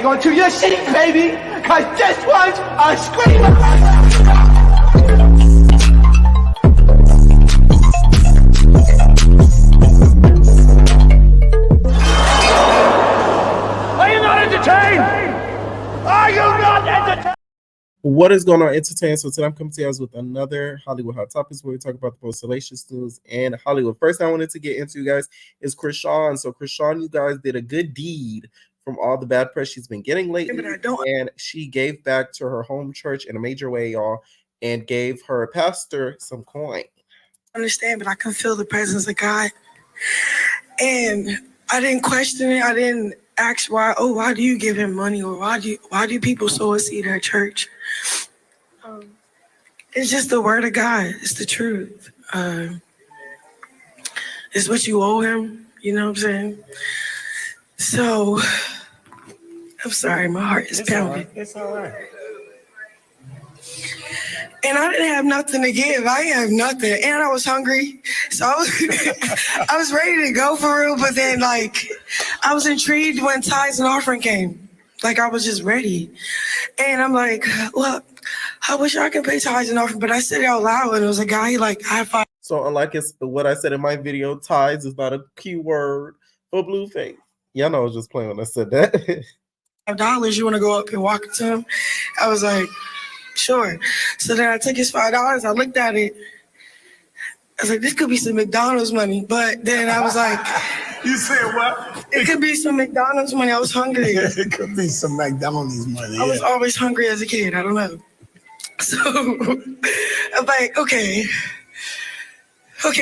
hang on to your seat, baby, because this one's a screamer. Are you not entertained? Are you not entertained? What is going on, entertainment? So today I'm coming to you guys with another Hollywood Hot Topics where we talk about the most salacious news in Hollywood. First thing I wanted to get into, you guys, is Krishan. So Krishan, you guys did a good deed from all the bad press she's been getting lately, and she gave back to her home church in a major way, y'all, and gave her pastor some coin. I understand, but I can feel the presence of God, and I didn't question it. I didn't ask why. Oh, why do you give him money, or why do people sow a seed at church? It's just the word of God. It's the truth. It's what you owe him. You know what I'm saying? So, I'm sorry, my heart is pounding. It's all right. And I didn't have nothing to give. I didn't have nothing. And I was hungry. So I was, I was ready to go for real. But then, like, I was intrigued when tithes and offering came. Like, I was just ready. And I'm like, well, I wish I could pay tithes and offering. But I said it out loud. And it was a guy, like, high five. So unlike what I said in my video, tithes is not a keyword for Blueface. Y'all know I was just playing when I said that. $5, you want to go up and walk to him? I was like, sure. So then I took his $5. I looked at it. I was like, this could be some McDonald's money. But then I was like, You said what? it could be some McDonald's money. I was hungry. It could be some McDonald's money. I was always hungry as a kid. I don't know. So I'm like, okay,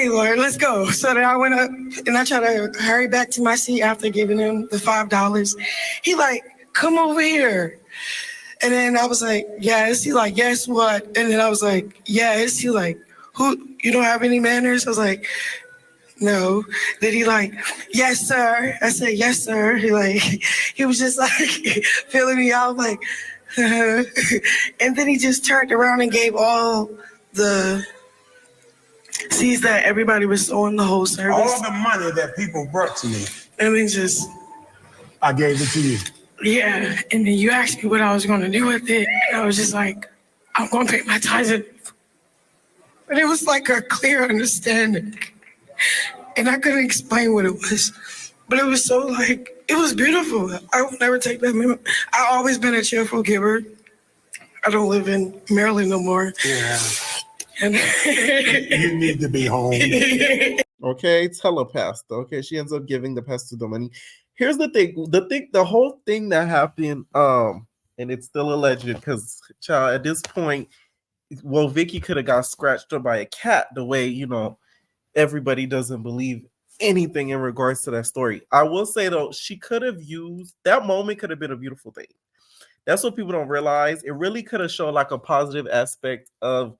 Lord, let's go. So then I went up and I tried to hurry back to my seat after giving him the $5. He like, come over here. And then I was like, yes. He like, yes, what? And then I was like, yes. He like, who? You don't have any manners? I was like, no. Then he like, yes, sir. I said, yes, sir. He was just like feeling me out, like, and then he just turned around and gave all the seeds that everybody was sowing the whole service. All the money that people brought to me. And then just, I gave it to you. yeah. And then you asked me what I was going to do with it. And I was just like, I'm going to pay my tithes. But it was like a clear understanding. And I couldn't explain what it was. But it was so like, it was beautiful. I will never take that moment. I've always been a cheerful giver. I don't live in Maryland no more. Yeah. And You need to be home. Okay, tell a pastor. Okay, she ends up giving the pastor the money. Here's the thing. The whole thing that happened, and it's still alleged because, child, at this point, well, Vicky could have got scratched up by a cat the way, you know, everybody doesn't believe anything in regards to that story. I will say, though, she could have used, that moment could have been a beautiful thing. That's what people don't realize. It really could have shown like a positive aspect of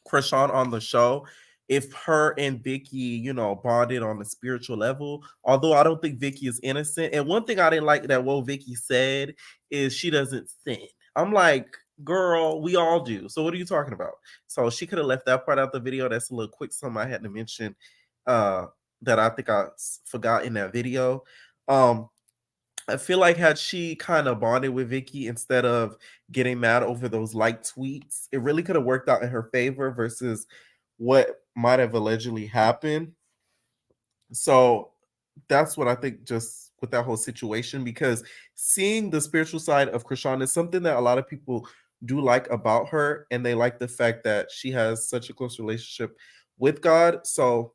Krishan on the show if her and Vicky, you know, bonded on a spiritual level. Although I don't think Vicky is innocent. And one thing I didn't like that what Vicky said is she doesn't sin. I'm like, girl, we all do. So what are you talking about? So she could have left that part out the video. That's a little quick something I had to mention that I think I forgot in that video. I feel like had she kind of bonded with Vicky instead of getting mad over those like tweets, it really could have worked out in her favor versus what might have allegedly happened. So that's what I think just with that whole situation, because seeing the spiritual side of Krishan is something that a lot of people do like about her, and they like the fact that she has such a close relationship with God. So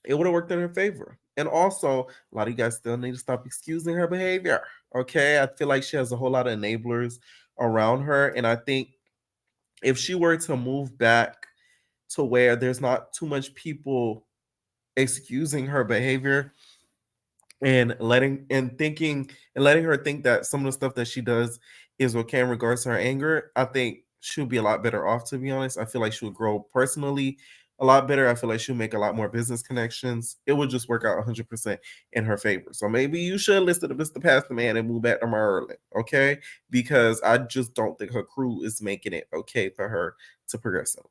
it would have worked in her favor. And also, a lot of you guys still need to stop excusing her behavior. Okay. I feel like she has a whole lot of enablers around her. And I think if she were to move back to where there's not too much people excusing her behavior and letting her think that some of the stuff that she does is okay in regards to her anger, I think she'll be a lot better off, to be honest. I feel like she'll grow personally a lot better. I feel like she'll make a lot more business connections. It would just work out 100% in her favor. So maybe you should listen to Mr. Pastor Man and move back to Maryland, okay? Because I just don't think her crew is making it okay for her to progress in life.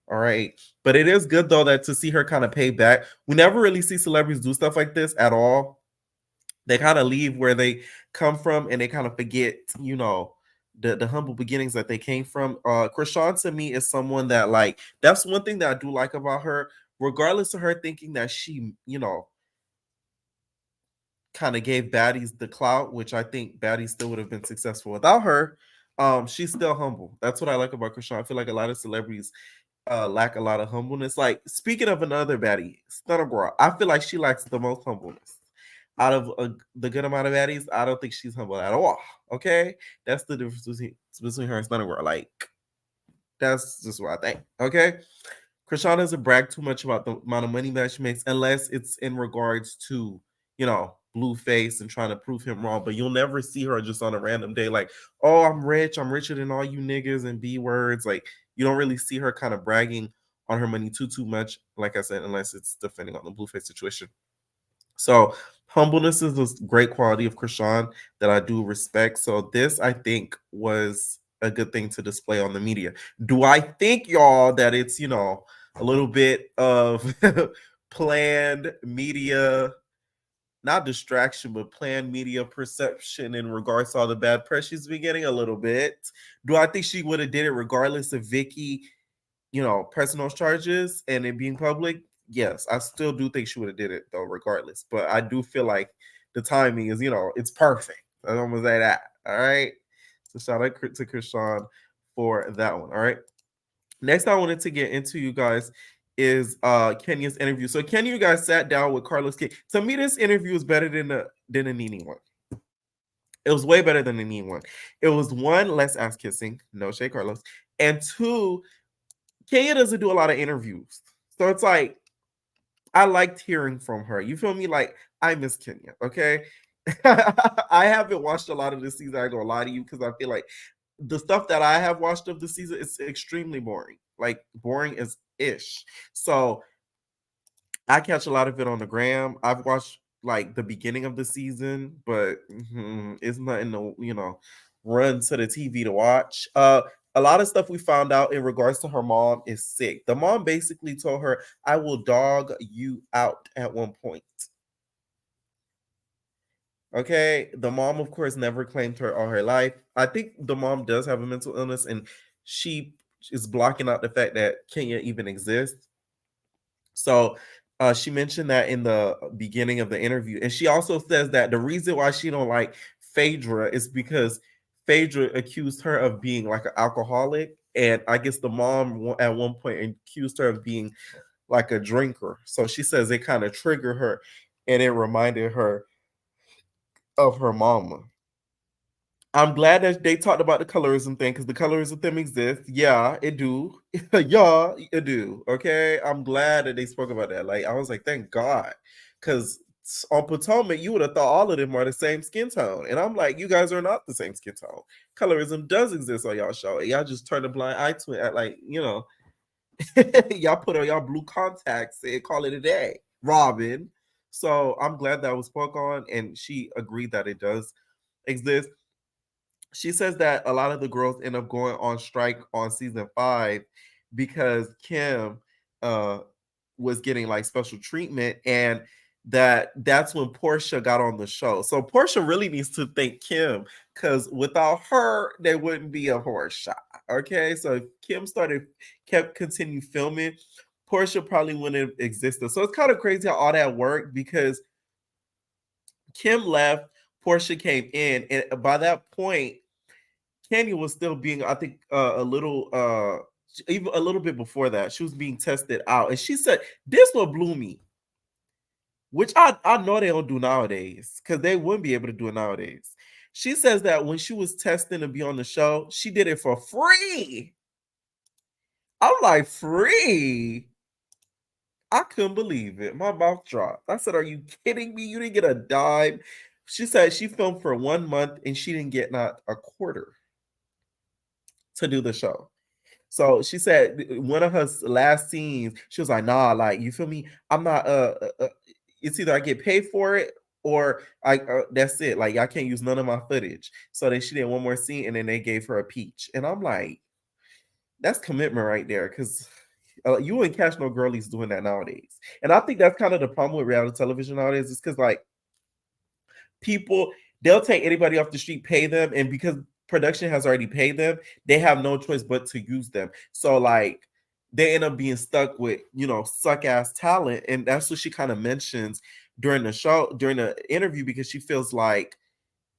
All right. But it is good, though, that to see her kind of pay back. We never really see celebrities do stuff like this at all. they kind of leave where they come from and they kind of forget, you know, the humble beginnings that they came from. Krishan to me is someone that, like, that's one thing that I do like about her, regardless of her thinking that she, you know, kind of gave Baddies the clout, which I think Baddie still would have been successful without her. She's still humble. That's what I like about Krishan. I feel like a lot of celebrities lack a lot of humbleness. Like, speaking of another Baddie, Stunner Girl, I feel like she lacks the most humbleness. Out of the good amount of baddies, I don't think she's humble at all. Okay, that's the difference between her and Stunner Girl. Like, that's just what I think. Okay, Krishan doesn't brag too much about the amount of money that she makes, unless it's in regards to, you know, Blueface and trying to prove him wrong. But you'll never see her just on a random day like, oh, I'm rich, I'm richer than all you niggas and B words. Like, you don't really see her kind of bragging on her money too much. Like I said, unless it's depending on the Blueface situation. So humbleness is a great quality of Krishan that I do respect. So this, I think, was a good thing to display on the media. Do I think, y'all, that it's, you know, a little bit of planned media, not distraction, but planned media perception in regards to all the bad press she's been getting? A little bit. Do I think she would have did it regardless of Vicky, you know, pressing those charges and it being public? Yes, I still do think she would have did it though, regardless. But I do feel like the timing is, you know, it's perfect. I'm gonna say that. All right. So shout out to Krishan for that one. All right. Next, I wanted to get into, you guys, is Kenya's interview. So Kenya, you guys sat down with Carlos King. To me, this interview is better than the Nene one. It was way better than the Nene one. It was, one, less ass kissing, no shade Carlos, and two, Kenya doesn't do a lot of interviews. So it's like, I liked hearing from her. You feel me? Like, I miss Kenya, okay? I haven't watched a lot of this season. I ain't gonna lie to you, because I feel like the stuff that I have watched of the season is extremely boring. Like, boring as ish. So I catch a lot of it on the gram. I've watched like the beginning of the season, but it's nothing to, you know, run to the TV to watch. A lot of stuff we found out in regards to her mom is sick. The mom basically told her, I will dog you out at one point. Okay. The mom, of course, never claimed her all her life. I think the mom does have a mental illness, and she is blocking out the fact that Kenya even exists. So she mentioned that in the beginning of the interview. And she also says that the reason why she don't like Phaedra is because Phaedra accused her of being like an alcoholic. And I guess the mom at one point accused her of being like a drinker. So she says it kind of triggered her and it reminded her of her mama. I'm glad that they talked about the colorism thing, because the colorism thing exists. Yeah, it do. Yeah, it do. Okay. I'm glad that they spoke about that. Like, I was like, thank God. Because on Potomac, you would have thought all of them are the same skin tone. And I'm like, you guys are not the same skin tone. Colorism does exist on y'all show. Y'all just turn a blind eye to it at, like, you know, y'all put on y'all blue contacts and call it a day. Robin. So I'm glad that was spoke on, and she agreed that it does exist. She says that a lot of the girls end up going on strike on season 5 because Kim was getting like special treatment, and that's when Portia got on the show. So Portia really needs to thank Kim, because without her, there wouldn't be a Portia. Okay, so if Kim kept continue filming, Portia probably wouldn't have existed. So it's kind of crazy how all that worked, because Kim left, Portia came in, and by that point, Kenya was still being, I think, even a little bit before that, she was being tested out. And she said, this what blew me, which I know they don't do nowadays, because they wouldn't be able to do it nowadays. She says that when she was testing to be on the show, she did it for free. I'm like, free? I couldn't believe it. My mouth dropped. I said, are you kidding me? You didn't get a dime? She said she filmed for 1 month and she didn't get not a quarter to do the show. So she said one of her last scenes, she was like, nah, like, you feel me? I'm not, it's either I get paid for it or that's it. Like, I can't use none of my footage. So then she did one more scene and then they gave her a peach. And I'm like, that's commitment right there. Because you wouldn't catch no girlies doing that nowadays. And I think that's kind of the problem with reality television nowadays, is because, like, people, they'll take anybody off the street, pay them, and because production has already paid them, they have no choice but to use them. So like they end up being stuck with, you know, suck ass talent. And that's what she kind of mentions during the show, during the interview, because she feels like,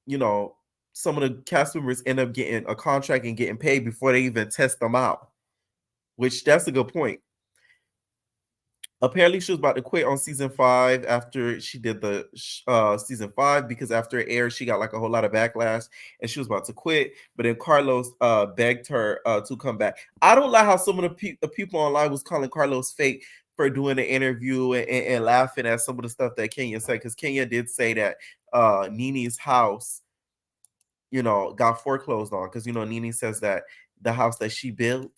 you know, some of the cast members end up getting a contract and getting paid before they even test them out, which that's a good point. Apparently, she was about to quit on season 5 after she did the season 5, because after it aired, she got like a whole lot of backlash and she was about to quit. But then Carlos begged her to come back. I don't like how some of the people online was calling Carlos fake for doing the interview and laughing at some of the stuff that Kenya said, because Kenya did say that Nene's house, you know, got foreclosed on, because, you know, Nene says that the house that she built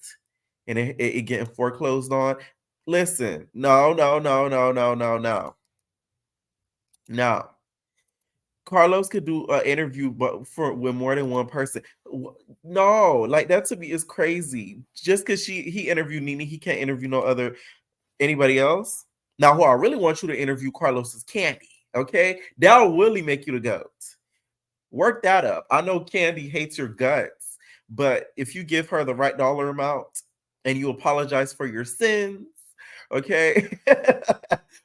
and it getting foreclosed on. Listen, no. Carlos could do an interview, but with more than one person. No, like that to me is crazy. Just because he interviewed Nene, he can't interview anybody else. Now, who I really want you to interview, Carlos, is Candy. Okay, that'll really make you the GOAT. Work that up. I know Candy hates your guts, but if you give her the right dollar amount and you apologize for your sins, okay,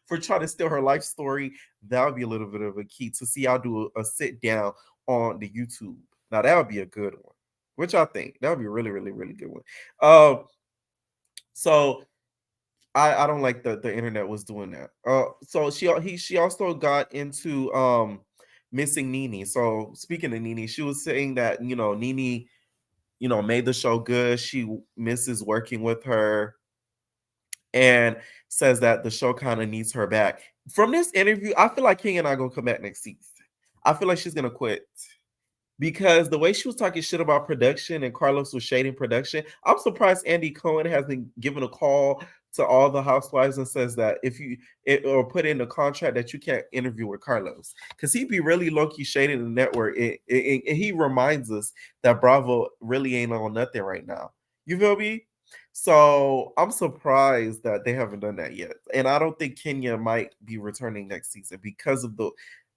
for trying to steal her life story, that would be a little bit of a key to see y'all do a sit down on the YouTube. Now that would be a good one. Which I think that would be a really, really, really good one. So I don't like the internet was doing that. So she also got into missing Nene. So speaking of Nene, she was saying that, you know, Nene, you know, made the show good. She misses working with her and says that the show kind of needs her back. From this interview, I feel like King and I gonna come back next season. I feel like she's gonna quit because the way she was talking shit about production and Carlos was shading production. I'm surprised Andy Cohen hasn't given a call to all the housewives and says that or put in a contract that you can't interview with Carlos, because he'd be really low-key shading the network. And he reminds us that Bravo really ain't on nothing right now. You feel me? So I'm surprised that they haven't done that yet. And I don't think Kenya might be returning next season because of the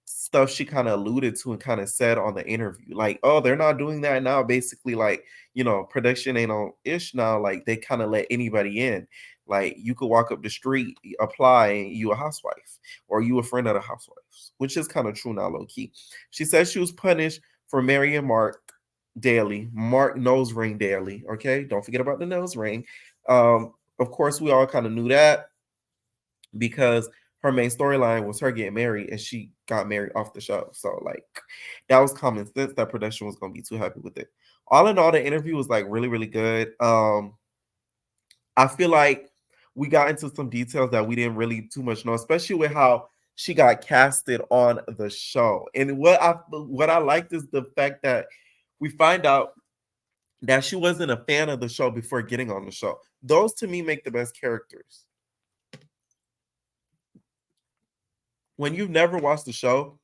stuff she kind of alluded to and kind of said on the interview. Like, oh, they're not doing that now. Basically, like, you know, production ain't on ish now. Like, they kind of let anybody in. Like, you could walk up the street, apply, and you a housewife, or you a friend of the housewives, which is kind of true now, low key. She said she was punished for marrying Mark Daly, Mark nose ring daily. Okay, don't forget about the nose ring. Of course, we all kind of knew that because her main storyline was her getting married, and she got married off the show. So like, that was common sense that production was gonna be too happy with it. All in all, the interview was like really, really good. I feel like we got into some details that we didn't really too much know, especially with how she got casted on the show. And what I liked is the fact that we find out that she wasn't a fan of the show before getting on the show. Those to me make the best characters. When you've never watched the show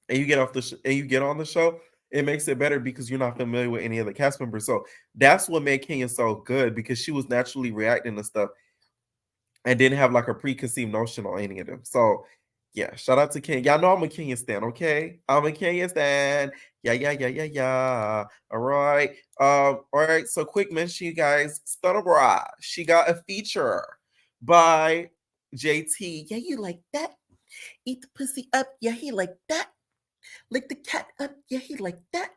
and you get on the show, it makes it better because you're not familiar with any of the cast members. So that's what made Kenya so good, because she was naturally reacting to stuff and didn't have like a preconceived notion on any of them. So yeah, shout out to Kenya. Y'all know I'm a Kenya stan, okay? I'm a Kenya stan. Yeah. All right. All right. So quick mention, you guys. Stunner Bra. She got a feature by JT. Yeah, you like that? Eat the pussy up. Yeah, he like that. Lick the cat up. Yeah, he like that.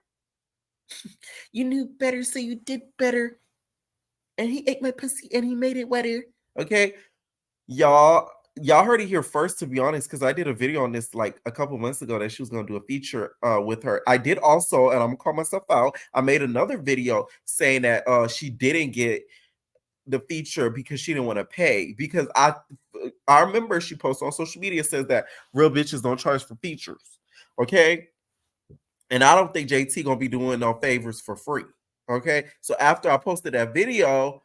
You knew better, so you did better. And he ate my pussy and he made it wetter. Okay. Y'all heard it here first, to be honest, because I did a video on this like a couple months ago that she was going to do a feature with her. I did also, and I'm going to call myself out, I made another video saying that she didn't get the feature because she didn't want to pay, because I remember she posted on social media, says that real bitches don't charge for features. Okay. And I don't think JT gonna be doing no favors for free. Okay. So after I posted that video,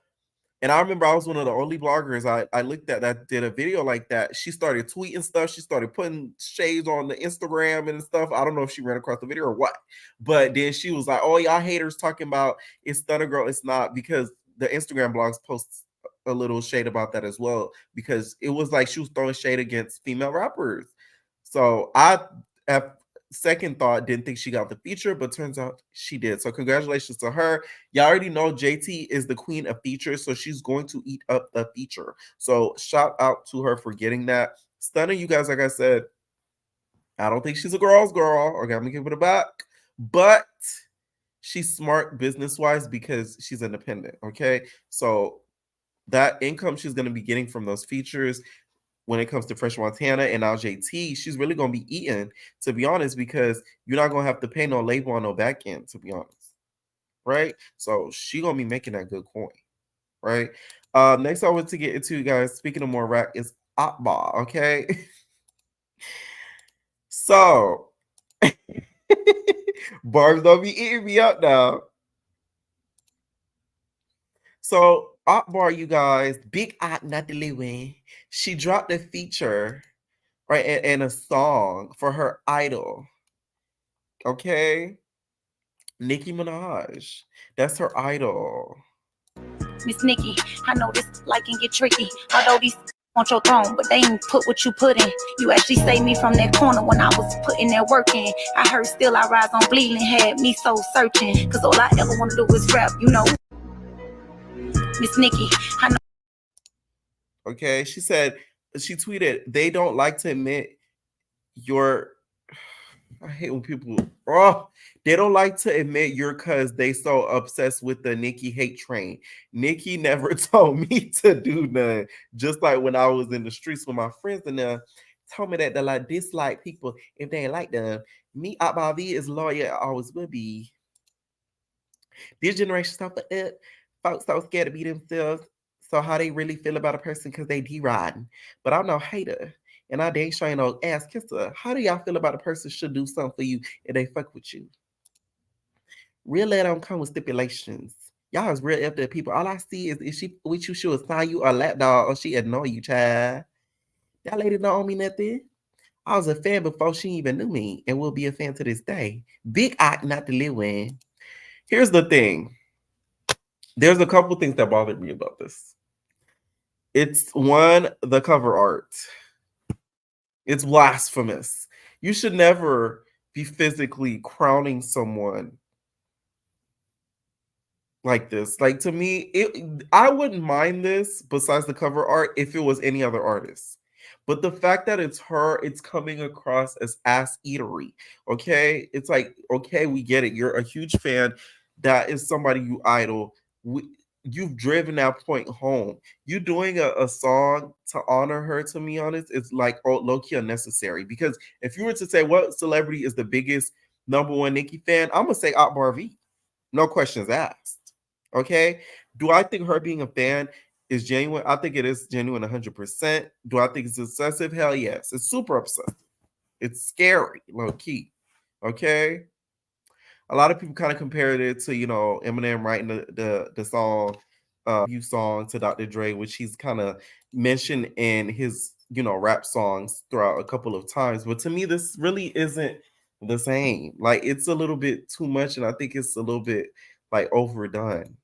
and I remember I was one of the only bloggers I looked at that did a video like that. She started tweeting stuff. She started putting shades on the Instagram and stuff. I don't know if she ran across the video or what. But then she was like, oh, y'all haters talking about it's Stunner Girl. It's not, because the Instagram blogs posts a little shade about that as well, because it was like she was throwing shade against female rappers. So second thought, didn't think she got the feature, but turns out she did. So congratulations to her. Y'all already know JT is the queen of features, so she's going to eat up the feature. So shout out to her for getting that. Stunning, you guys, like I said, I don't think she's a girl's girl. Okay, I'm gonna give it a back. But she's smart business-wise because she's independent. Okay. So that income she's gonna be getting from those features when it comes to Fresh Montana and now JT, she's really gonna be eating, to be honest, because you're not gonna have to pay no label on no back end, to be honest. Right? So she gonna be making that good coin, right? Next I want to get into, guys, speaking of more rap, is Akbar, okay? So Barb's don't be eating me up now. So Akbar, you guys, big Natalie, she dropped a feature, right, and a song for her idol. Okay, Nicki Minaj. That's her idol. Miss Nicki, I know this like can get tricky. Although these want your throne, but they ain't put what you put in. You actually saved me from that corner when I was putting that work in. I heard Still I Rise on Bleeding had me so searching. Cause all I ever want to do is rap, you know. Miss Nicki, I know. Okay, she said, she tweeted, they don't like to admit your, I hate when people, they don't like to admit you're cuz they so obsessed with the Nicki hate train. Nicki never told me to do none. Just like when I was in the streets with my friends and told me that they like dislike people if they ain't like them. Me, Akbar is loyal, always will be. This generation so for it, folks so scared to be themselves. So how they really feel about a person because they D-riding. But I'm no hater. And I ain't showing no ass kisser. How do y'all feel about a person should do something for you if they fuck with you? Real love don't come with stipulations. Y'all is real after people. All I see is if she with you, she'll sign you a lap dog or she annoy you, child. That lady don't owe me nothing. I was a fan before she even knew me and will be a fan to this day. Big act not to live in. Here's the thing. There's a couple things that bothered me about this. It's one, the cover art. It's blasphemous. You should never be physically crowning someone like this. Like, to me, I wouldn't mind this besides the cover art if it was any other artist. But the fact that it's her, it's coming across as ass eatery. Okay? It's like, okay, we get it. You're a huge fan. That is somebody you idol. You've driven that point home. You doing a song to honor her, to be honest, it's like low-key unnecessary. Because if you were to say what celebrity is the biggest number one Nicki fan, I'm gonna say Akbar V. No questions asked. Okay. Do I think her being a fan is genuine? I think it is genuine 100%. Do I think it's excessive? Hell yes. It's super obsessive. It's scary, low key. Okay. A lot of people kind of compared it to, Eminem writing the song, "You Song" to Dr. Dre, which he's kind of mentioned in his, rap songs throughout a couple of times. But to me, this really isn't the same. Like, it's a little bit too much, and I think it's a little bit like overdone.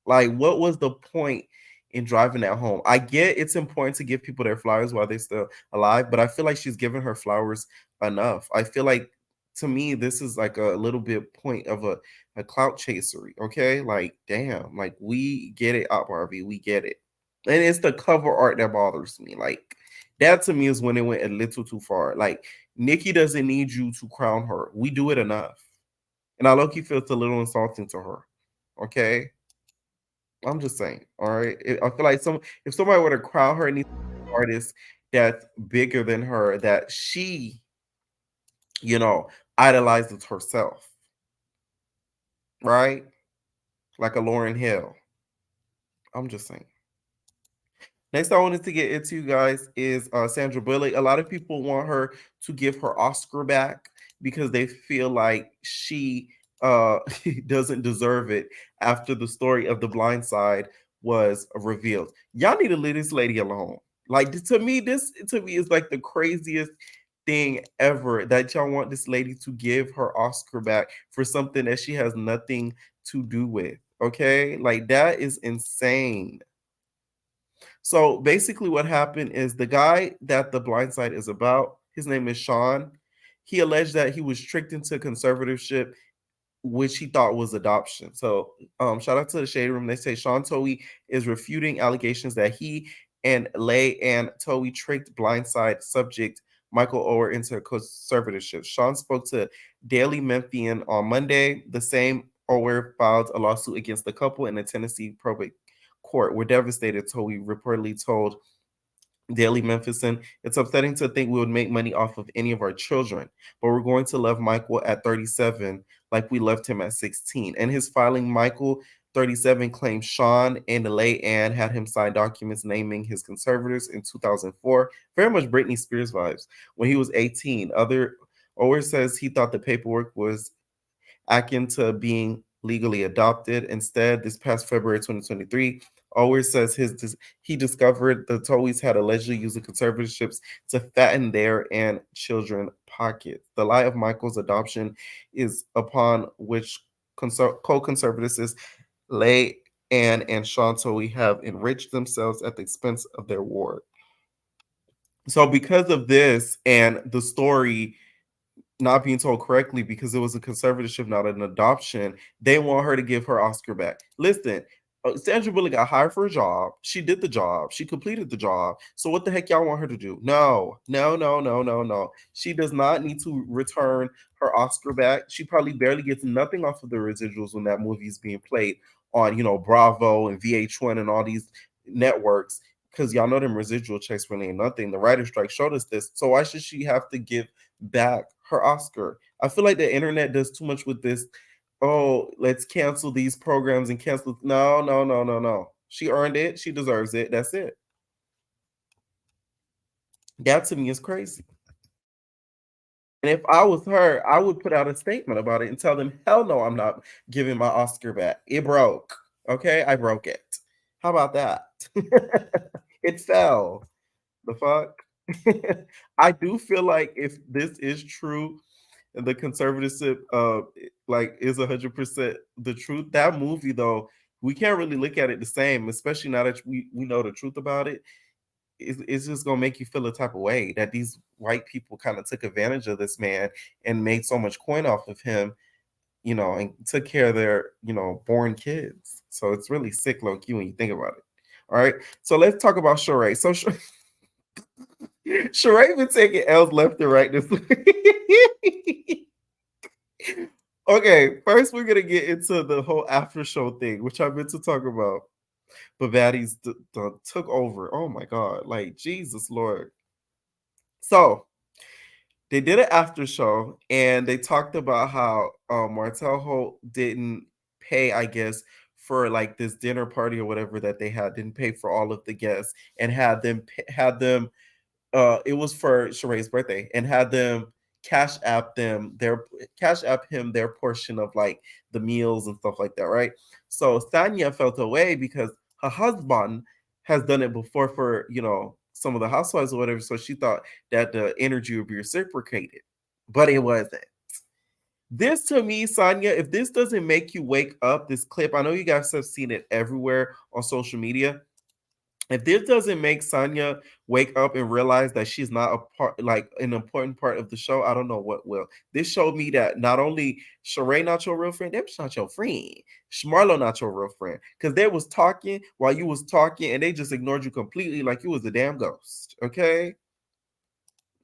Like, what was the point in driving that home? I get it's important to give people their flowers while they're still alive, but I feel like she's given her flowers enough. I feel like, to me, this is like a little bit point of a clout chasery. Okay, like, damn, like, we get it, Akbar V, we get it, and it's the cover art that bothers me. Like, that to me is when it went a little too far. Like, Nicki doesn't need you to crown her. We do it enough, and I low-key feel it's a little insulting to her. Okay. I'm just saying, all right. I feel like if somebody were to crown her, any artist that's bigger than her, that she, idolizes herself, right? Like a Lauren Hill. I'm just saying. Next, I wanted to get into, guys, is Sandra Bullock. A lot of people want her to give her Oscar back because they feel like she doesn't deserve it after the story of The Blind Side was revealed. Y'all need to leave this lady alone. Like, this is like the craziest thing ever, that y'all want this lady to give her Oscar back for something that she has nothing to do with. Okay, like, that is insane. So basically what happened is, the guy that The Blind Side is about, his name is Sean. He alleged that he was tricked into conservatorship, which he thought was adoption. So shout out to the Shade Room. They say Sean Towie is refuting allegations that he and Lay and Towie tricked blindside subject Michael Oher into conservatorship. Sean spoke to Daily Memphian on Monday. The same Oher filed a lawsuit against the couple in the Tennessee probate court. We're devastated, Towie reportedly told Daily Memphian. It's upsetting to think we would make money off of any of our children, but we're going to love Michael at 37 like we loved him at 16. In his filing, Michael, 37, claims Sean and Lay Ann had him sign documents naming his conservators in 2004. Very much Britney Spears vibes. When he was 18, Oher says he thought the paperwork was akin to being legally adopted. Instead, this past February 2023, Oher says he discovered the Towies had allegedly used the conservatorships to fatten their and children pockets. The lie of Michael's adoption is upon which co-conservatists Lay Ann and Sean Towie have enriched themselves at the expense of their ward. So because of this and the story not being told correctly because it was a conservatorship, not an adoption, they want her to give her Oscar back. Listen, Sandra Bullock got hired for a job. She did the job. She completed the job. So what the heck y'all want her to do? No. She does not need to return her Oscar back. She probably barely gets nothing off of the residuals when that movie is being played on, Bravo and VH1 and all these networks, because y'all know them residual checks really ain't nothing. The writer's strike showed us this. So why should she have to give back her Oscar? I feel like the internet does too much with this. Oh, let's cancel these programs and cancel. No. She earned it. She deserves it. That's it. That to me is crazy. And if I was her, I would put out a statement about it and tell them, hell no, I'm not giving my Oscar back. It broke. Okay, I broke it. How about that? It fell. The fuck? I do feel like if this is true, and the conservatorship is 100% the truth, that movie though, we can't really look at it the same, especially now that we know the truth about it. It's just gonna make you feel a type of way that these white people kind of took advantage of this man and made so much coin off of him, and took care of their, born kids. So it's really sick, low key, when you think about it. All right, so let's talk about Sheree. So Sheree been taking L's left and right this week. Okay, first we're gonna get into the whole after show thing, which I meant to talk about, but Baddie's took over. Oh my god, like Jesus Lord. So they did an after show and they talked about how Martell Holt didn't pay, I guess, for like this dinner party or whatever that they had, didn't pay for all of the guests and had them it was for Sheree's birthday, and had them cash app him their portion of like the meals and stuff like that, right? So Sanya felt away because her husband has done it before for some of the housewives or whatever. So she thought that the energy would be reciprocated, but it wasn't. This to me, Sanya, if this doesn't make you wake up, this clip, I know you guys have seen it everywhere on social media. If this doesn't make Sanya wake up and realize that she's not a part, like an important part of the show, I don't know what will. This showed me that not only Sheree not your real friend, that's not your friend. Marlo not your real friend. Because they was talking while you was talking and they just ignored you completely like you was a damn ghost. Okay?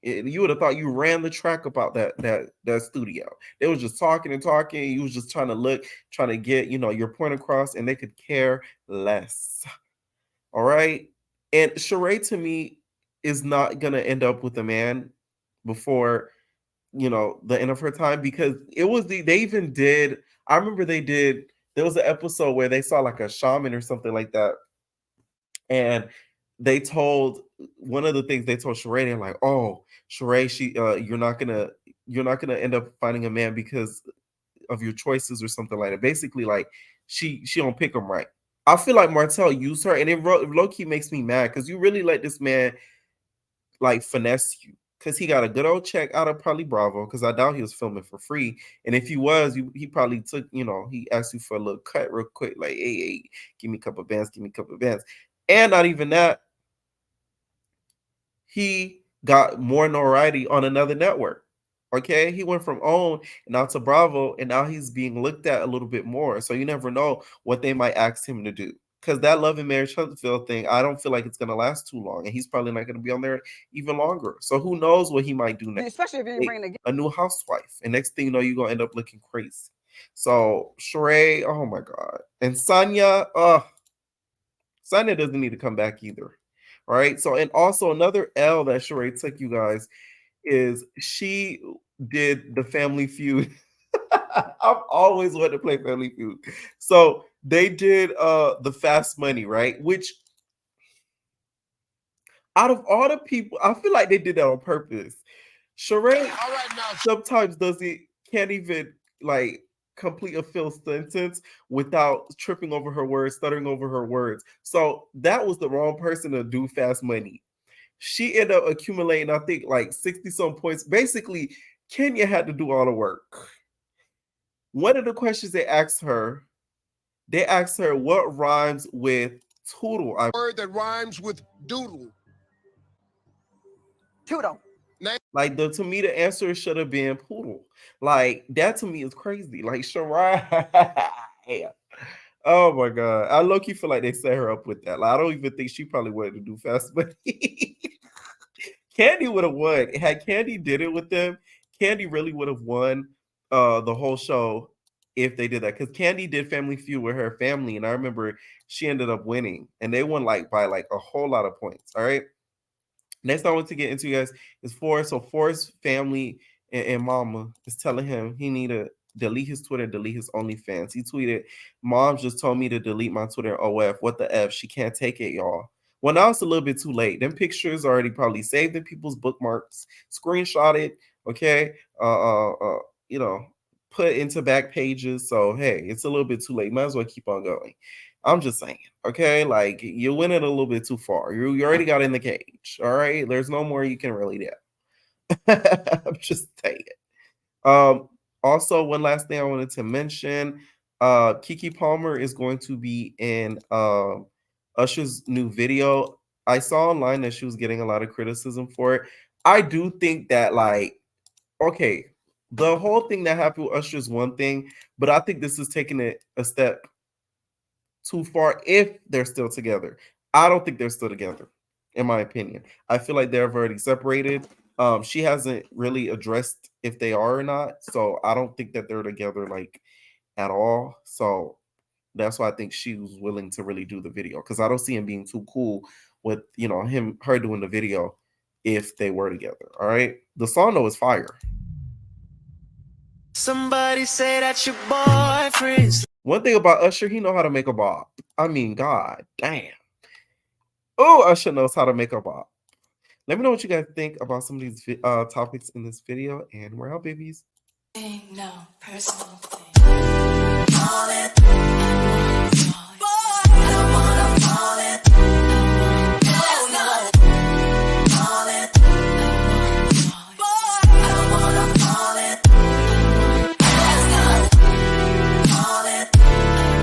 You would have thought you ran the track about that studio. They was just talking and talking. You was just trying to get, your point across, and they could care less. All right. And Sheree to me is not gonna end up with a man before the end of her time, because it was they even did. I remember there was an episode where they saw like a shaman or something like that, and they told one of the things they told Sheree, they're like, oh, Sheree, you're not gonna end up finding a man because of your choices or something like that. Basically, like she don't pick them right. I feel like Martell used her, and it low-key makes me mad because you really let this man like finesse you, because he got a good old check out of probably Bravo, because I doubt he was filming for free. And if he was, he probably took, he asked you for a little cut real quick, like, hey, give me a couple of bands. And not even that, he got more notoriety on another network. Okay, he went from OWN now to Bravo, and now he's being looked at a little bit more. So you never know what they might ask him to do. Because that Love and Marriage Huntsville thing, I don't feel like it's gonna last too long, and he's probably not gonna be on there even longer. So who knows what he might do next? Especially if you bring a new housewife, and next thing you know, you're gonna end up looking crazy. So Sheree, oh my god, and Sonya, Sonya doesn't need to come back either. All right. So, and also another L that Sheree took, you guys, is she did the Family Feud. I've always wanted to play Family Feud. So they did the Fast Money, right? Which out of all the people, I feel like they did that on purpose. Sheree sometimes can't even like complete a full sentence without tripping over her words, stuttering over her words. So that was the wrong person to do Fast Money. She ended up accumulating, I think, like 60 some points. Basically, Kenya had to do all the work. One of the questions they asked her what rhymes with toodle. A word that rhymes with doodle. Toodle. Like to me, the answer should have been poodle. Like that to me is crazy. Like Shariah. Oh my god. I low-key feel like they set her up with that. Like, I don't even think she probably wanted to do Fast Money. Candy would have won. Had Candy did it with them, Candy really would have won the whole show if they did that. Because Candy did Family Feud with her family, and I remember she ended up winning, and they won like by like a whole lot of points. All right. Next I want to get into, you guys, is Forrest. So Forrest's family and mama is telling him he need to delete his Twitter, delete his OnlyFans. He tweeted, "Mom just told me to delete my Twitter. OF, what the F? She can't take it, y'all." Well, now it's a little bit too late. Them pictures already probably saved in people's bookmarks, screenshotted, okay, you know, put into back pages. So hey, it's a little bit too late. Might as well keep on going. I'm just saying, okay, like you went it a little bit too far. You already got in the cage. All right, there's no more you can really do. I'm just saying. Also, one last thing I wanted to mention: Keke Palmer is going to be in Usher's new video. I saw online that she was getting a lot of criticism for it. I do think that, like, okay, the whole thing that happened with Usher is one thing, but I think this is taking it a step too far if they're still together. I don't think they're still together, in my opinion. I feel like they're already separated. She hasn't really addressed if they are or not, so I don't think that they're together like at all. So that's why I think she was willing to really do the video, because I don't see him being too cool with her doing the video if they were together. All right, the song though is fire. Somebody say that your boyfriend's. One thing about Usher, he know how to make a bop. I mean, god damn. Oh, Usher knows how to make a bop. Let me know what you guys think about some of these topics in this video, and we're out, babies. No personal thing.